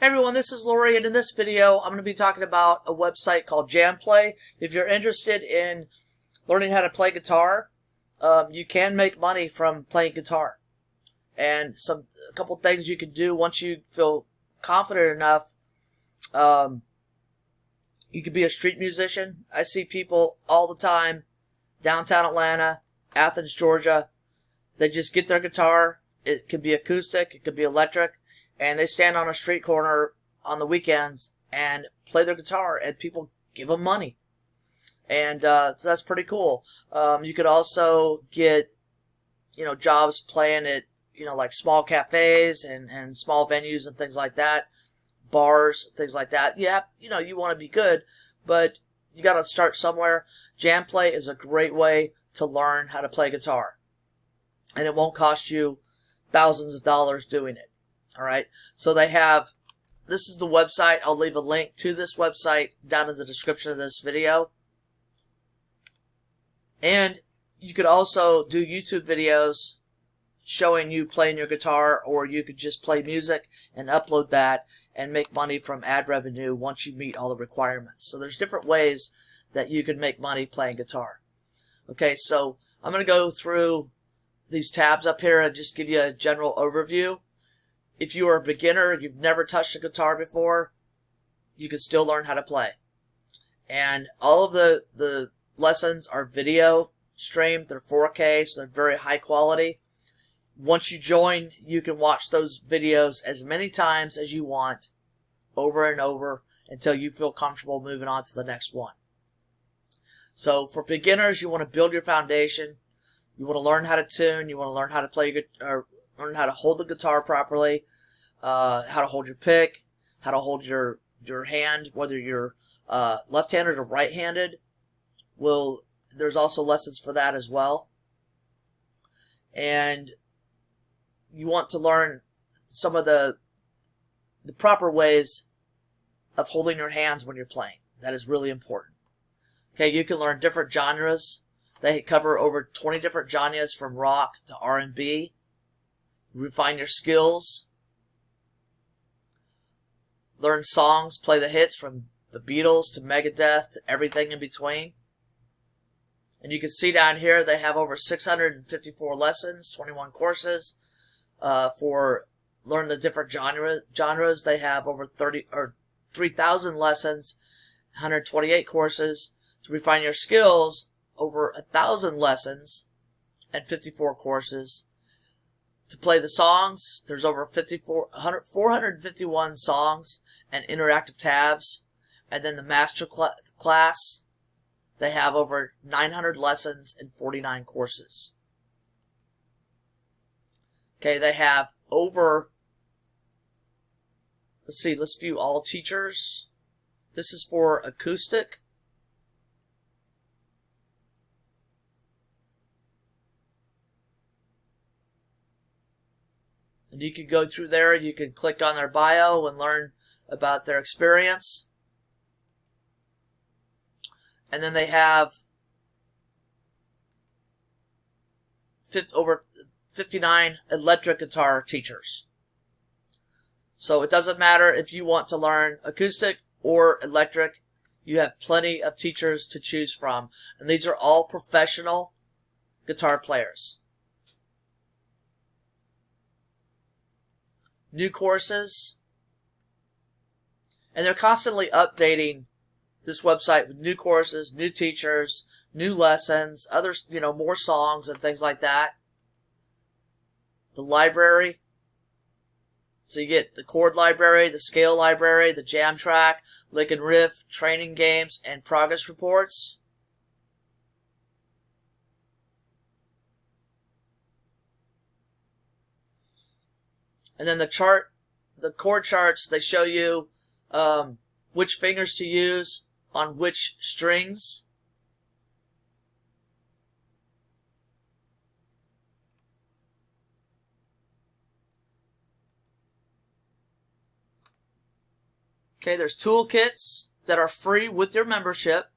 Hey everyone, this is Lori, and in this video I'm going to be talking about a website called JamPlay. If you're interested in learning how to play guitar, you can make money from playing guitar. And a couple things you can do once you feel confident enough. You could be a street musician. I see people all the time, downtown Atlanta, Athens, Georgia. They just get their guitar. It could be acoustic, it could be electric. And they stand on a street corner on the weekends and play their guitar, and people give them money. And so that's pretty cool. You could also get, jobs playing at, like small cafes and small venues and things like that, bars, things like that. You want to be good, but you got to start somewhere. JamPlay is a great way to learn how to play guitar, and it won't cost you thousands of dollars doing it. All right, so this is the website. I'll leave a link to this website down in the description of this video. And you could also do YouTube videos showing you playing your guitar, or you could just play music and upload that and make money from ad revenue once you meet all the requirements. So there's different ways that you can make money playing guitar. Okay, so I'm going to go through these tabs up here and just give you a general overview. If you are a beginner, you've never touched a guitar before, you can still learn how to play. And all of the lessons are video streamed. They're 4K, so they're very high quality. Once you join, you can watch those videos as many times as you want, over and over, until you feel comfortable moving on to the next one. So for beginners, you want to build your foundation. You want to learn how to tune. You want to learn how to play, or learn how to hold the guitar properly, how to hold your pick, how to hold your hand, whether you're left-handed or right-handed. There's also lessons for that as well. And you want to learn some of the proper ways of holding your hands when you're playing. That is really important. Okay, you can learn different genres. They cover over 20 different genres from rock to R&B. Refine your skills. Learn songs, play the hits from the Beatles to Megadeth to everything in between. And you can see down here they have over 654 lessons, 21 courses. For learn the different genres, they have over 3,000 lessons, 128 courses. To refine your skills, over 1,000 lessons and 54 courses. To play the songs, there's over 451 songs and interactive tabs. And then the master class, they have over 900 lessons and 49 courses. Okay, they have over, let's view all teachers. This is for acoustic. And you can go through there, you can click on their bio and learn about their experience. And then they have over 59 electric guitar teachers. So it doesn't matter if you want to learn acoustic or electric, you have plenty of teachers to choose from. And these are all professional guitar players. New courses, and they're constantly updating this website with new courses, new teachers, new lessons, others, more songs and things like that. The library, so you get the chord library, the scale library, the jam track, lick and riff, training games, and progress reports. And then the chord charts, they show you which fingers to use on which strings. Okay, there's toolkits that are free with your membership.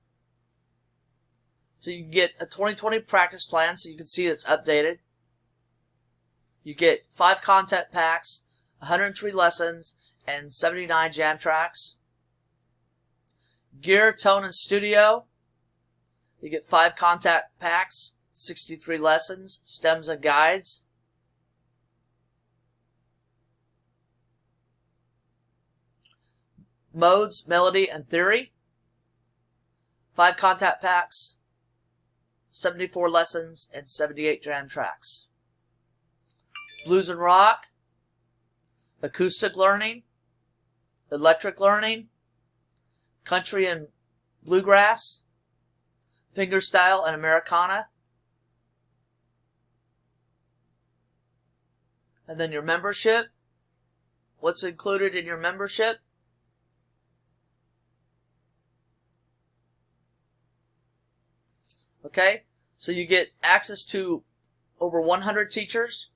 So you can get a 2020 practice plan so you can see it's updated. You get 5 content packs, 103 lessons, and 79 jam tracks. Gear, Tone, and Studio. You get 5 contact packs, 63 lessons, stems, and guides. Modes, Melody, and Theory. 5 contact packs, 74 lessons, and 78 jam tracks. Blues and Rock. Acoustic Learning. Electric Learning. Country and Bluegrass. Fingerstyle and Americana. And then your membership. What's included in your membership? Okay, so you get access to over 100 teachers,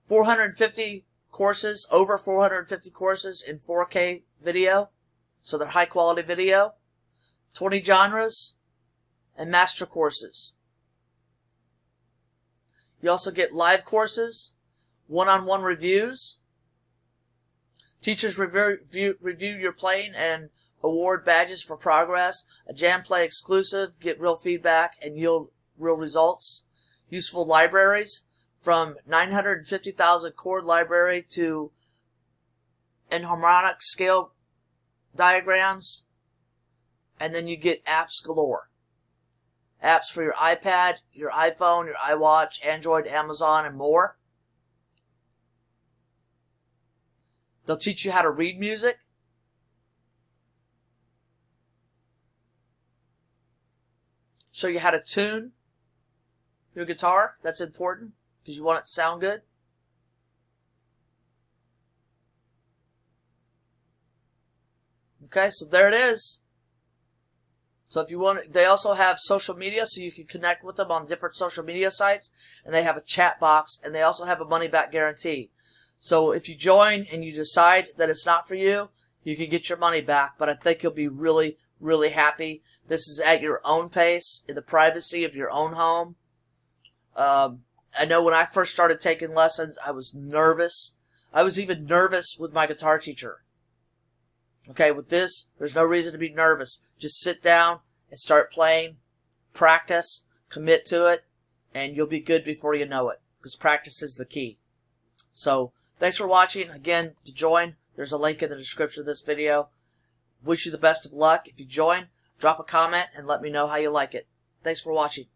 450 courses, over 450 courses in 4K video, so they're high quality video, 20 genres, and master courses. You also get live courses, one-on-one reviews, teachers review your playing and award badges for progress, a JamPlay exclusive, get real feedback and yield real results, useful libraries from 950,000 chord library to enharmonic scale diagrams, and then you get apps galore. Apps for your iPad, your iPhone, your iWatch, Android, Amazon, and more. They'll teach you how to read music. Show you how to tune your guitar. That's important because you want it to sound good. Okay, so there it is. So if you want, they also have social media, so you can connect with them on different social media sites, and they have a chat box, and they also have a money-back guarantee. So if you join and you decide that it's not for you, you can get your money back, but I think you'll be really, really happy. This is at your own pace, in the privacy of your own home. I know when I first started taking lessons, I was nervous. I was even nervous with my guitar teacher. Okay, with this, there's no reason to be nervous. Just sit down and start playing, practice, commit to it, and you'll be good before you know it, because practice is the key. So, thanks for watching. Again, to join, there's a link in the description of this video. Wish you the best of luck. If you join, drop a comment and let me know how you like it. Thanks for watching.